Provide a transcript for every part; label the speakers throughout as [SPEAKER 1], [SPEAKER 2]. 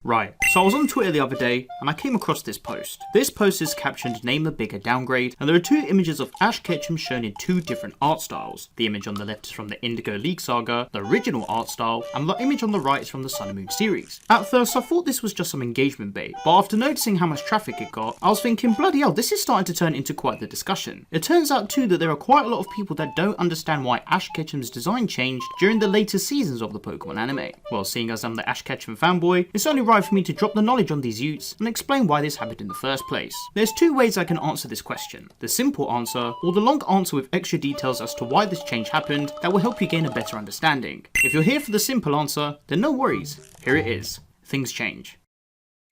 [SPEAKER 1] Right, so I was on Twitter the other day and I came across this post. This post is captioned "Name a bigger downgrade," and there are two images of Ash Ketchum shown in two different art styles. The image on the left is from the Indigo League Saga, the original art style, and the image on the right is from the Sun and Moon series. At first I thought this was just some engagement bait, but after noticing how much traffic it got, I was thinking bloody hell, this is starting to turn into quite the discussion. It turns out too that there are quite a lot of people that don't understand why Ash Ketchum's design changed during the later seasons of the Pokemon anime. Well, seeing as I'm the Ash Ketchum fanboy, it's only right for me to drop the knowledge on these youths and explain why this happened in the first place. There's two ways I can answer this question: the simple answer, or the long answer with extra details as to why this change happened that will help you gain a better understanding. If you're here for the simple answer, then no worries, here it is. Things change.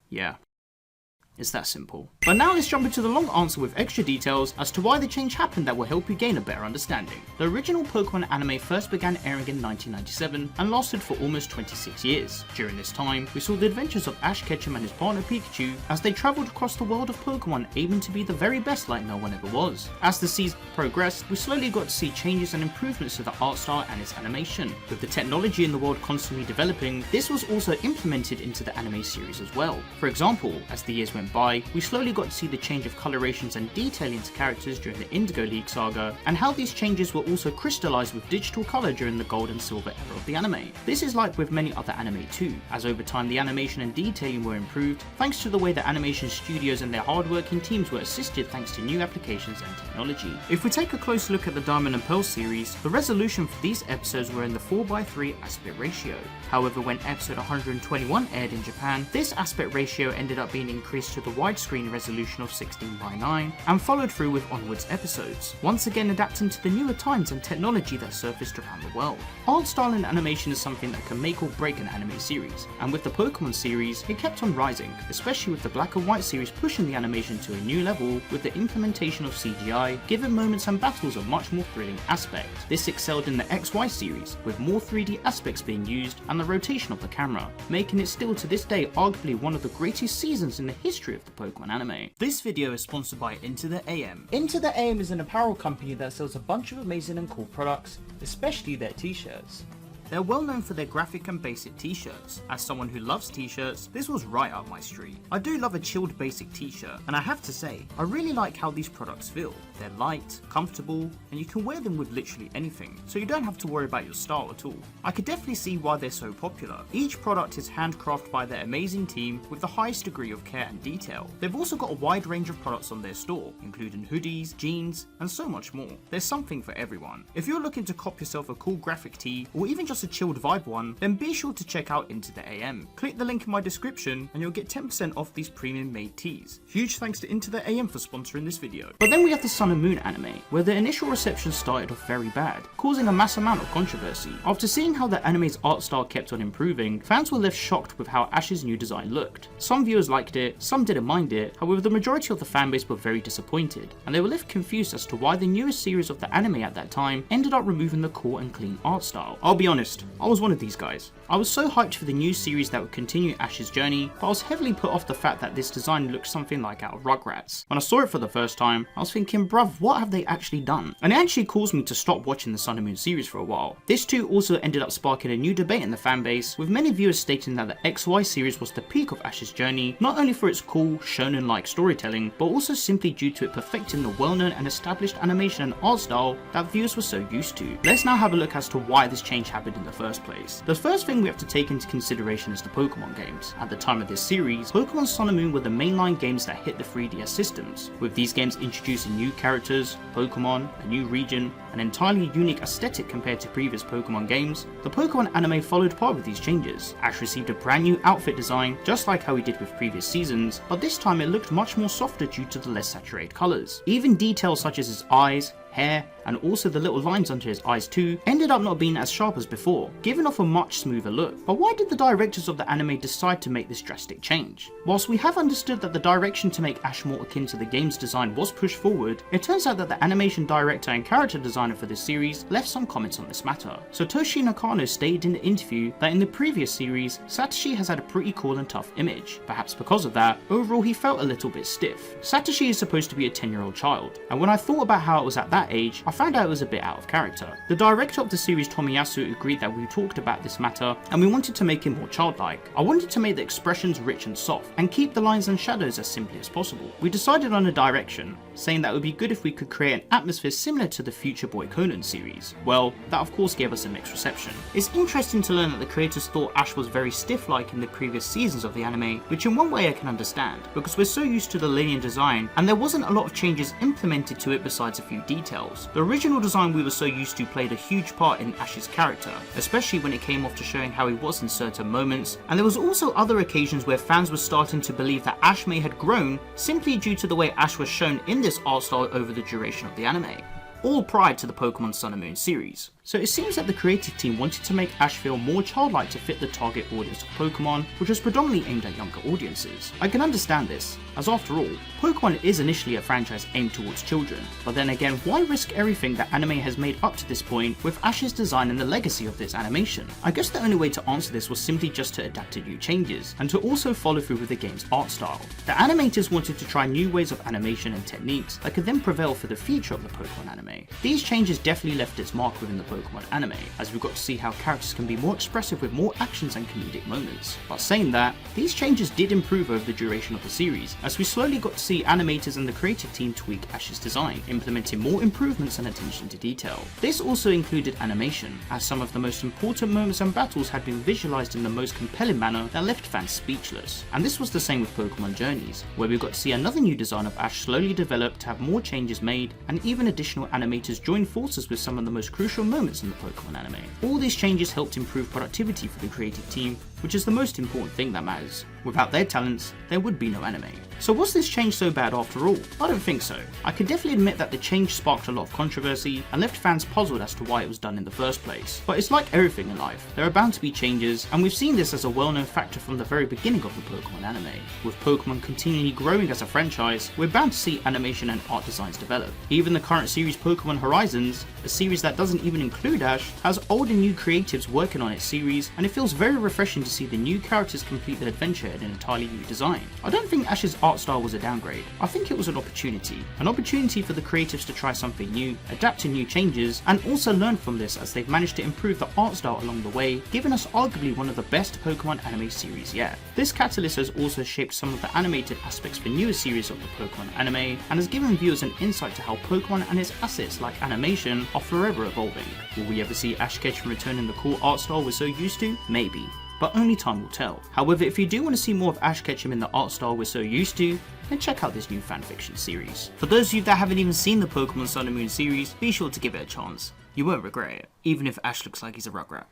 [SPEAKER 1] Yeah. It's that simple. But now let's jump into the long answer with extra details as to why the change happened that will help you gain a better understanding. The original Pokemon anime first began airing in 1997 and lasted for almost 26 years. During this time, we saw the adventures of Ash Ketchum and his partner Pikachu as they travelled across the world of Pokemon, aiming to be the very best like no one ever was. As the season progressed, we slowly got to see changes and improvements to the art style and its animation. With the technology in the world constantly developing, this was also implemented into the anime series as well. For example, as the years went by, we slowly got to see the change of colorations and detailing to characters during the Indigo League Saga, and how these changes were also crystallized with digital color during the Gold and Silver era of the anime. This is like with many other anime too, as over time the animation and detailing were improved thanks to the way the animation studios and their hardworking teams were assisted thanks to new applications and technology. If we take a close look at the Diamond and Pearl series, the resolution for these episodes were in the 4:3 aspect ratio. However, when episode 121 aired in Japan, this aspect ratio ended up being increased to the widescreen resolution of 16:9 and followed through with onwards episodes, once again adapting to the newer times and technology that surfaced around the world. Art style and animation is something that can make or break an anime series, and with the Pokemon series, it kept on rising, especially with the Black and White series pushing the animation to a new level with the implementation of CGI, giving moments and battles a much more thrilling aspect. This excelled in the XY series, with more 3D aspects being used and the rotation of the camera, making it still to this day arguably one of the greatest seasons in the history of the Pokemon anime. This video is sponsored by Into the AM. Into the AM is an apparel company that sells a bunch of amazing and cool products, especially their t-shirts. They're well known for their graphic and basic t-shirts. As someone who loves t-shirts, this was right up my street. I do love a chilled basic t-shirt, and I have to say, I really like how these products feel. They're light, comfortable, and you can wear them with literally anything, so you don't have to worry about your style at all. I could definitely see why they're so popular. Each product is handcrafted by their amazing team with the highest degree of care and detail. They've also got a wide range of products on their store, including hoodies, jeans, and so much more. There's something for everyone. If you're looking to cop yourself a cool graphic tee, or even just a chilled vibe one, then be sure to check out Into the AM. Click the link in my description and you'll get 10% off these premium made tees. Huge thanks to Into the AM for sponsoring this video. But then we have the Sun and Moon anime, where the initial reception started off very bad, causing a mass amount of controversy. After seeing how the anime's art style kept on improving, fans were left shocked with how Ash's new design looked. Some viewers liked it, some didn't mind it, however the majority of the fanbase were very disappointed, and they were left confused as to why the newest series of the anime at that time ended up removing the cool and clean art style. I'll be honest, I was one of these guys. I was so hyped for the new series that would continue Ash's journey, but I was heavily put off the fact that this design looked something like out of Rugrats. When I saw it for the first time, I was thinking, bruv, what have they actually done? And it actually caused me to stop watching the Sun and Moon series for a while. This too also ended up sparking a new debate in the fanbase, with many viewers stating that the XY series was the peak of Ash's journey, not only for its cool, shonen-like storytelling, but also simply due to it perfecting the well-known and established animation and art style that viewers were so used to. Let's now have a look as to why this change happened in the first place. The first thing we have to take into consideration is the Pokemon games. At the time of this series, Pokemon Sun and Moon were the mainline games that hit the 3DS systems, with these games introducing new characters, Pokemon, a new region, an entirely unique aesthetic compared to previous Pokemon games. The Pokemon anime followed part with these changes. Ash received a brand new outfit design, just like how he did with previous seasons, but this time it looked much more softer due to the less saturated colours. Even details such as his eyes, hair, and also the little lines under his eyes too, ended up not being as sharp as before, giving off a much smoother look. But why did the directors of the anime decide to make this drastic change? Whilst we have understood that the direction to make Ash more akin to the game's design was pushed forward, it turns out that the animation director and character designer for this series left some comments on this matter. Satoshi Nakano stated in the interview that in the previous series, Satoshi has had a pretty cool and tough image. Perhaps because of that, overall he felt a little bit stiff. Satoshi is supposed to be a 10-year-old child, and when I thought about how it was at that age, I found out it was a bit out of character. The director of the series, Tomiyasu, agreed that we talked about this matter and we wanted to make it more childlike. I wanted to make the expressions rich and soft and keep the lines and shadows as simply as possible. We decided on a direction, saying that it would be good if we could create an atmosphere similar to the Future Boy Conan series. Well, that of course gave us a mixed reception. It's interesting to learn that the creators thought Ash was very stiff-like in the previous seasons of the anime, which in one way I can understand, because we're so used to the linear design and there wasn't a lot of changes implemented to it besides a few details. The original design we were so used to played a huge part in Ash's character, especially when it came off to showing how he was in certain moments, and there was also other occasions where fans were starting to believe that Ash may had grown simply due to the way Ash was shown in this art style over the duration of the anime, all prior to the Pokémon Sun and Moon series. So it seems that the creative team wanted to make Ash feel more childlike to fit the target audience of Pokémon, which was predominantly aimed at younger audiences. I can understand this, as after all, Pokémon is initially a franchise aimed towards children, but then again, why risk everything that anime has made up to this point with Ash's design and the legacy of this animation? I guess the only way to answer this was simply just to adapt to new changes, and to also follow through with the game's art style. The animators wanted to try new ways of animation and techniques that could then prevail for the future of the Pokémon anime. These changes definitely left its mark within the Pokémon anime, as we got to see how characters can be more expressive with more actions and comedic moments. But saying that, these changes did improve over the duration of the series, as we slowly got to see animators and the creative team tweak Ash's design, implementing more improvements and attention to detail. This also included animation, as some of the most important moments and battles had been visualized in the most compelling manner that left fans speechless. And this was the same with Pokémon Journeys, where we got to see another new design of Ash slowly develop to have more changes made, and even additional animators join forces with some of the most crucial moments in the Pokémon anime. All these changes helped improve productivity for the creative team, which is the most important thing that matters. Without their talents, there would be no anime. So was this change so bad after all? I don't think so. I can definitely admit that the change sparked a lot of controversy and left fans puzzled as to why it was done in the first place. But it's like everything in life, there are bound to be changes, and we've seen this as a well-known factor from the very beginning of the Pokémon anime. With Pokémon continually growing as a franchise, we're bound to see animation and art designs develop. Even the current series Pokémon Horizons, a series that doesn't even include Ash, has old and new creatives working on its series, and it feels very refreshing to see the new characters complete their adventure in an entirely new design. I don't think Ash's art style was a downgrade. I think it was an opportunity for the creatives to try something new, adapt to new changes, and also learn from this as they've managed to improve the art style along the way, giving us arguably one of the best Pokémon anime series yet. This catalyst has also shaped some of the animated aspects for newer series of the Pokémon anime, and has given viewers an insight to how Pokémon and its assets like animation are forever evolving. Will we ever see Ash Ketchum return in the cool art style we're so used to? Maybe, but only time will tell. However, if you do want to see more of Ash Ketchum in the art style we're so used to, then check out this new fanfiction series. For those of you that haven't even seen the Pokémon Sun and Moon series, be sure to give it a chance. You won't regret it, even if Ash looks like he's a Rugrat.